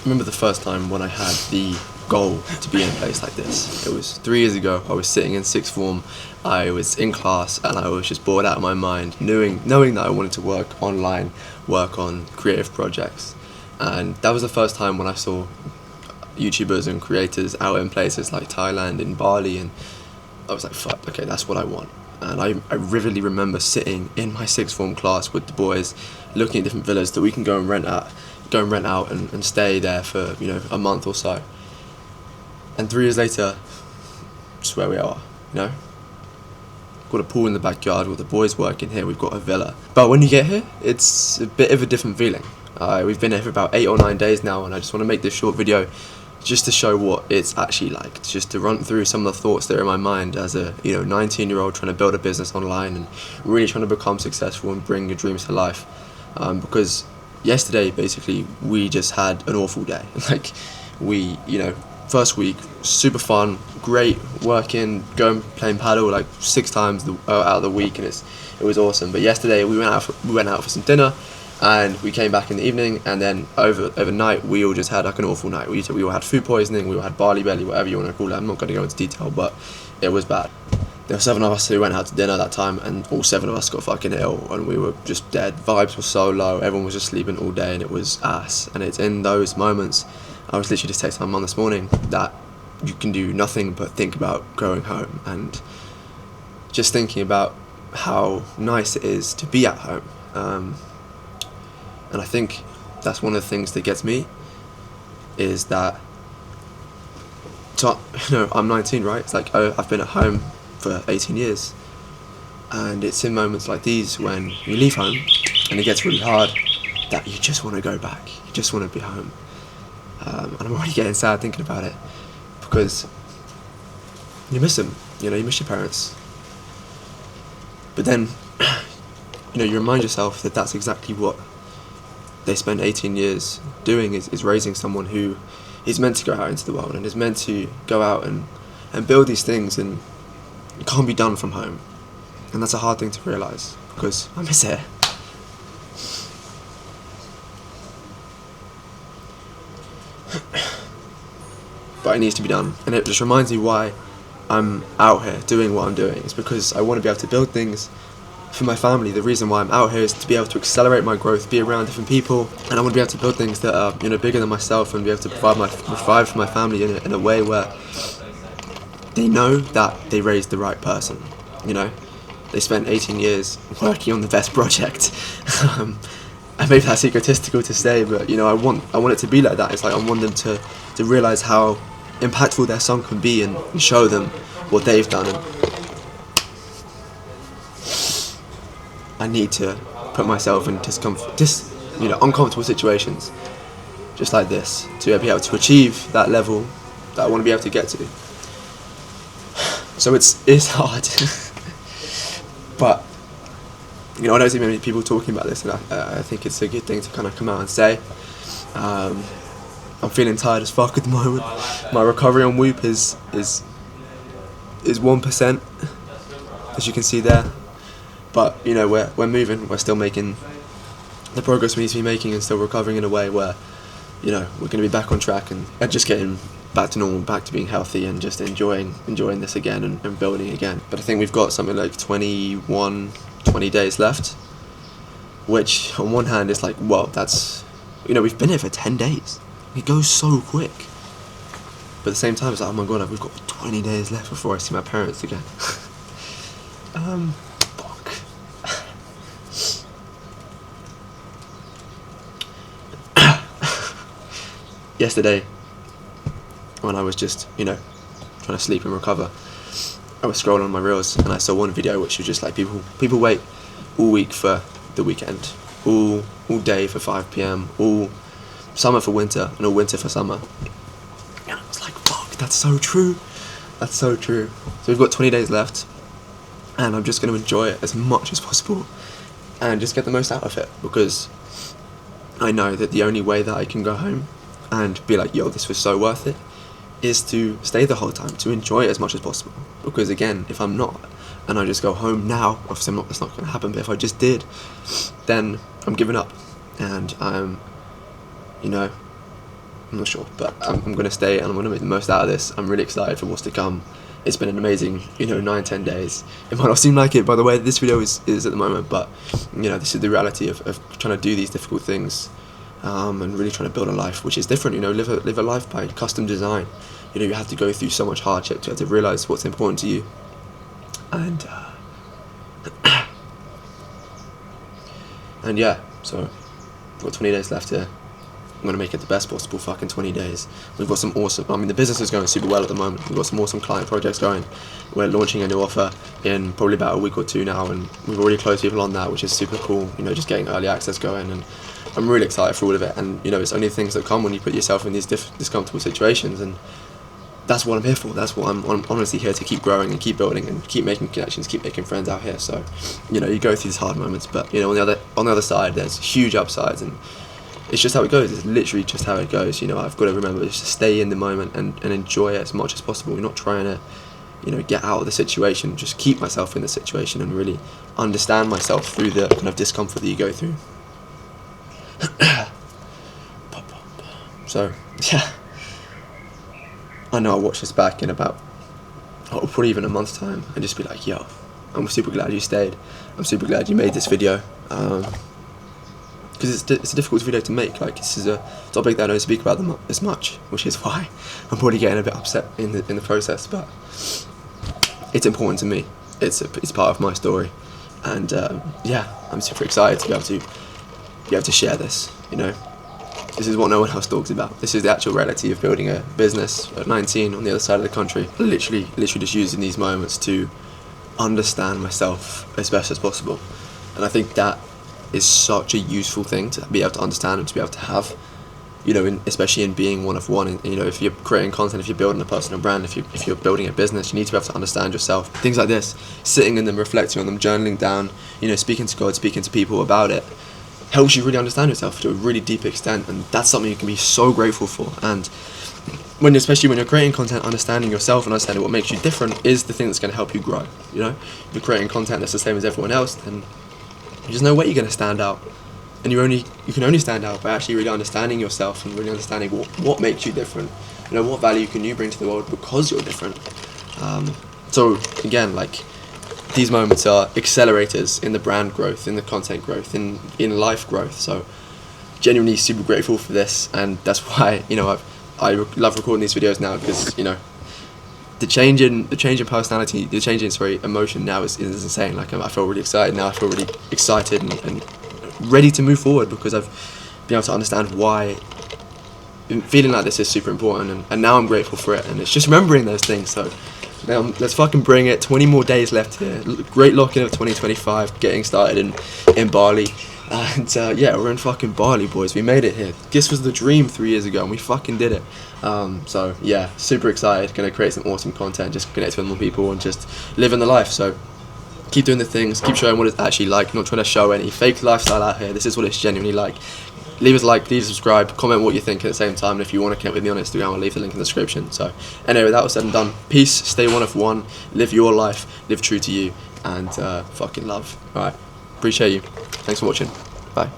remember the first time when I had the goal to be in a place like this. It was 3 years ago. I was sitting in sixth form. I was in class and I was just bored out of my mind, knowing that I wanted to work online, work on creative projects. And that was the first time when I saw YouTubers and creators out in places like Thailand and Bali, and I was like, fuck, okay, that's what I want. And I vividly remember sitting in my sixth form class with the boys, looking at different villas that we can go and rent out and stay there for, a month or so. And 3 years later, just where we are, Got a pool in the backyard with the boys working here, we've got a villa. But when you get here, it's a bit of a different feeling. We've been here for about 8 or 9 days now, and I just want to make this short video just to show what it's actually like, just to run through some of the thoughts that are in my mind as a 19-year-old trying to build a business online and really trying to become successful and bring your dreams to life. Because yesterday, basically, we just had an awful day. First week, super fun, great, working, going playing paddle like 6 times out of the week, and it was awesome. But yesterday we went out for some dinner, and we came back in the evening, and then overnight we all just had like an awful night. We all had food poisoning, we all had Bali belly, whatever you want to call it. I'm not going to go into detail, but it was bad. There were 7 of us who went out to dinner that time, and all 7 of us got fucking ill, and we were just dead. Vibes were so low, everyone was just sleeping all day, and it was ass. And it's in those moments, I was literally just texting my mum this morning, that you can do nothing but think about going home, and just thinking about how nice it is to be at home. And I think that's one of the things that gets me, is that, I'm 19, right? It's like, I've been at home for 18 years, and it's in moments like these when you leave home and it gets really hard that you just want to go back, you just want to be home. And I'm already getting sad thinking about it, because you miss them, you miss your parents. But then, you remind yourself that that's exactly what they spend 18 years doing, is raising someone who is meant to go out into the world and is meant to go out and build these things, and it can't be done from home. And that's a hard thing to realise, because I miss it. But it needs to be done, and it just reminds me why I'm out here doing what I'm doing. It's because I want to be able to build things for my family. The reason why I'm out here is to be able to accelerate my growth, be around different people, and I want to be able to build things that are bigger than myself, and be able to provide for my family in a way where they know that they raised the right person. They spent 18 years working on the best project. And maybe that's egotistical to say, but I want it to be like that. It's like I want them to realise how impactful their song can be, and show them what they've done. And I need to put myself in uncomfortable situations just like this to be able to achieve that level that I want to be able to get to. So it's hard. But I don't see many people talking about this, and I think it's a good thing to kind of come out and say. I'm feeling tired as fuck at the moment. My recovery on Whoop is 1%, as you can see there. But we're moving. We're still making the progress we need to be making, and still recovering in a way where we're going to be back on track and just getting back to normal, back to being healthy, and just enjoying this again and building again. But I think we've got something like 20 days left, which on one hand is like, well, that's we've been here for 10 days. It goes so quick. But at the same time, it's like, oh my god, we've got 20 days left before I see my parents again. Fuck. Yesterday, when I was just, trying to sleep and recover, I was scrolling on my reels, and I saw one video which was just like, people wait all week for the weekend, all day for 5 p.m, all summer for winter, and all winter for summer. And I was like, fuck, that's so true. That's so true. So we've got 20 days left, and I'm just going to enjoy it as much as possible and just get the most out of it, because I know that the only way that I can go home and be like, yo, this was so worth it, is to stay the whole time, to enjoy it as much as possible. Because again, if I'm not, and I just go home now, obviously that's not going to happen, but if I just did, then I'm giving up, and I'm I'm not sure, but I'm going to stay and I'm going to make the most out of this. I'm really excited for what's to come. It's been an amazing, 9-10 days. It might not seem like it by the way this video is at the moment, but this is the reality of trying to do these difficult things, and really trying to build a life which is different. Live a life by custom design. You have to go through so much hardship to have to realize what's important to you, and and yeah, so I've got 20 days left here. I'm going to make it the best possible fucking 20 days. We've got some awesome, the business is going super well at the moment. We've got some awesome client projects going. We're launching a new offer in probably about a week or two now, and we've already closed people on that, which is super cool, just getting early access going, and I'm really excited for all of it. And it's only things that come when you put yourself in these discomfortable situations, and that's what I'm here for. That's what I'm honestly here to keep growing and keep building and keep making connections, keep making friends out here. So, you go through these hard moments, but on the other side, there's huge upsides, and it's just how it goes. It's literally just how it goes. I've got to remember just to stay in the moment and enjoy it as much as possible. You're not trying to, get out of the situation. Just keep myself in the situation and really understand myself through the kind of discomfort that you go through. So, yeah. I know I'll watch this back in about, probably even a month's time and just be like, yo, I'm super glad you stayed. I'm super glad you made this video. Because it's a difficult video to make. Like, this is a topic that I don't speak about as much, which is why I'm probably getting a bit upset in the process. But it's important to me. It's part of my story, and yeah, I'm super excited to be able to share this. This is what no one else talks about. This is the actual reality of building a business at 19 on the other side of the country. Literally just using these moments to understand myself as best as possible, and I think that is such a useful thing to be able to understand and to be able to have, especially in being one of one. And, if you're creating content, if you're building a personal brand, if you're building a business, you need to be able to understand yourself. Things like this, sitting in them, reflecting on them, journaling down, speaking to God, speaking to people about it, helps you really understand yourself to a really deep extent, and that's something you can be so grateful for. And especially when you're creating content, understanding yourself and understanding what makes you different is the thing that's going to help you grow. If you're creating content that's the same as everyone else, then there's no way you're going to stand out, and you can only stand out by actually really understanding yourself and really understanding what makes you different. What value can you bring to the world because you're different. So again, like, these moments are accelerators in the brand growth, in the content growth, in life growth. So genuinely super grateful for this, and that's why I love recording these videos now, because the change in personality, the change in emotion now is insane. Like, I feel really excited now. I feel really excited and ready to move forward, because I've been able to understand why feeling like this is super important, and now I'm grateful for it, and it's just remembering those things. So let's fucking bring it. 20 more days left here. Great lock-in of 2025, getting started in Bali. And yeah, we're in fucking Bali, boys. We made it here. This was the dream 3 years ago, and we fucking did it. So yeah, super excited. Gonna create some awesome content, just connect with more people and just living the life. So keep doing the things, keep showing what it's actually like. Not trying to show any fake lifestyle out here. This is what it's genuinely like. Leave us a like, leave a subscribe, comment what you think at the same time. And if you want to connect with me on Instagram, I'll leave the link in the description. So anyway, with that all said and done, peace, stay one of one, live your life, live true to you, and fucking love. Alright, appreciate you. Thanks for watching. Bye.